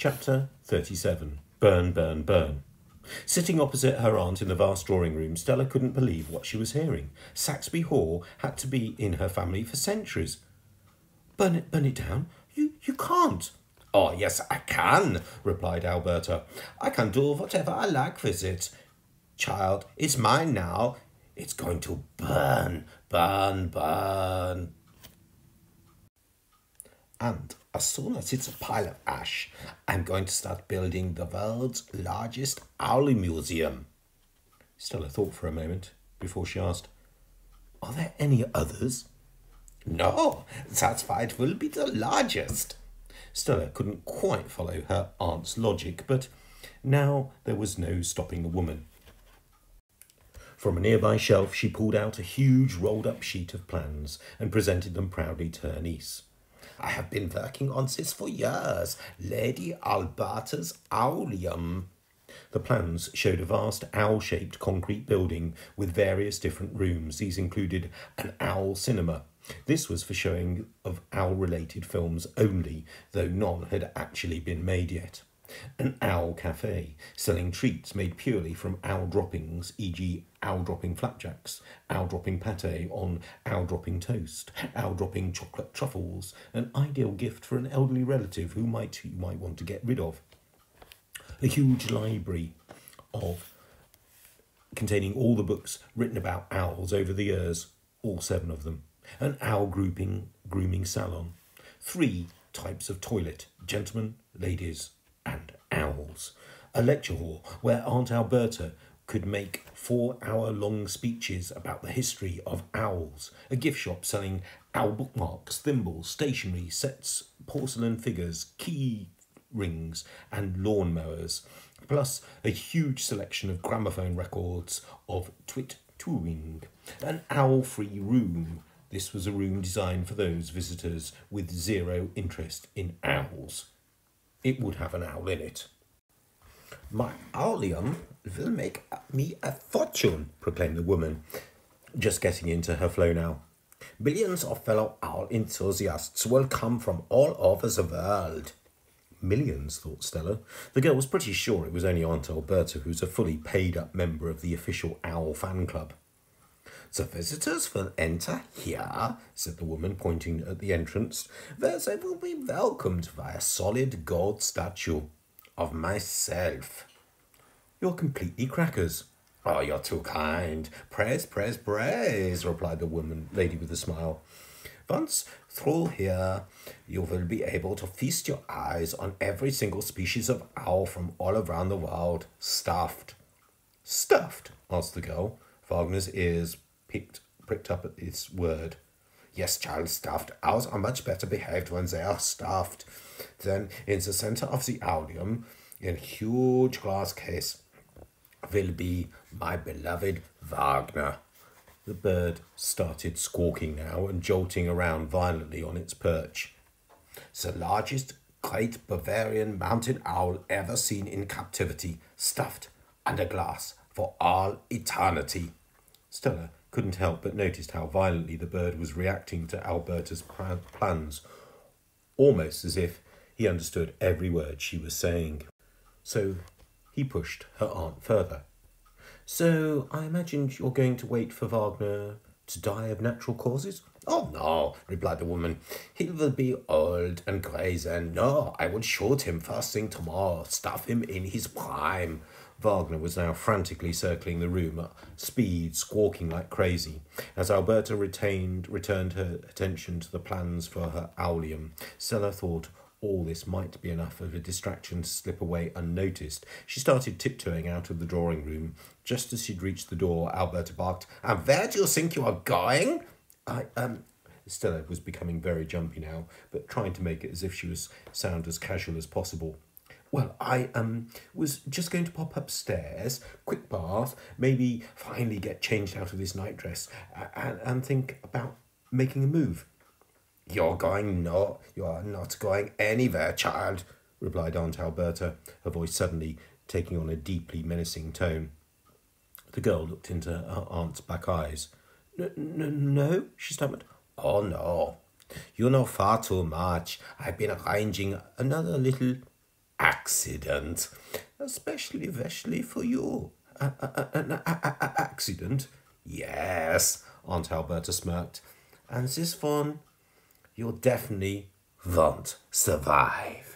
Chapter 37. Burn, burn, burn. Sitting opposite her aunt in the vast drawing room, Stella couldn't believe what she was hearing. Saxby Hall had to be in her family for centuries. Burn it down? You can't. Oh, yes, I can, replied Alberta. I can do whatever I like with it. Child, it's mine now. It's going to burn, burn, burn. And as soon as it's a pile of ash, I'm going to start building the world's largest owl museum. Stella thought for a moment before she asked, Are there any others? No, that's why it will be the largest. Stella couldn't quite follow her aunt's logic, but now there was no stopping the woman. From a nearby shelf, she pulled out a huge rolled-up sheet of plans and presented them proudly to her niece. I have been working on this for years. Lady Alberta's Allium. The plans showed a vast owl-shaped concrete building with various different rooms. These included an owl cinema. This was for showing of owl-related films only, though none had actually been made yet. An owl cafe, selling treats made purely from owl droppings, e.g. owl-dropping flapjacks, owl-dropping pâté on owl-dropping toast, owl-dropping chocolate truffles, an ideal gift for an elderly relative who you might want to get rid of. A huge library containing all the books written about owls over the years, all 7 of them. An owl grooming salon. 3 types of toilet, gentlemen, ladies, and owls. A lecture hall where Aunt Alberta could make 4-hour-long speeches about the history of owls. A gift shop selling owl bookmarks, thimbles, stationery, sets, porcelain figures, key rings, and lawnmowers. Plus a huge selection of gramophone records of twit touring. An owl-free room. This was a room designed for those visitors with zero interest in owls. It would have an owl in it. My Allium will make me a fortune, proclaimed the woman, just getting into her flow now. Millions of fellow owl enthusiasts will come from all over the world. Millions, thought Stella. The girl was pretty sure it was only Aunt Alberta who was a fully paid-up member of the official owl fan club. The visitors will enter here, said the woman, pointing at the entrance, where they will be welcomed by a solid gold statue of myself. You're completely crackers. Oh, you're too kind. Praise, praise, praise, replied the lady with a smile. Once through here, you will be able to feast your eyes on every single species of owl from all around the world, stuffed. Stuffed? Asked the girl. Wagner's ears pricked up at this word. Yes, child, stuffed. Owls are much better behaved when they are stuffed. Then, in the centre of the Allium, in a huge glass case, will be my beloved Vogner. The bird started squawking now and jolting around violently on its perch. The largest great Bavarian mountain owl ever seen in captivity, stuffed under glass for all eternity. Stella couldn't help but notice how violently the bird was reacting to Alberta's plans, almost as if he understood every word she was saying. So he pushed her aunt further. So I imagined you're going to wait for Wagner to die of natural causes? Oh, no, replied the woman. He will be old and grey then. No, I will shoot him first thing tomorrow, stuff him in his prime. Wagner was now frantically circling the room at speed, squawking like crazy. As Alberta returned her attention to the plans for her Allium, Stella thought all this might be enough of a distraction to slip away unnoticed. She started tiptoeing out of the drawing room. Just as she'd reached the door, Alberta barked, "And where do you think you are going?" Stella was becoming very jumpy now, but trying to make it as if she was sound as casual as possible. Well, I was just going to pop upstairs, quick bath, maybe finally get changed out of this nightdress, and think about making a move. You are not going anywhere, child, replied Aunt Alberta, her voice suddenly taking on a deeply menacing tone. The girl looked into her aunt's black eyes. No, she stammered. Oh, no. You know far too much. I've been arranging another little accident. Especially for you. An accident? Yes, Aunt Alberta smirked. And this one, you definitely won't survive.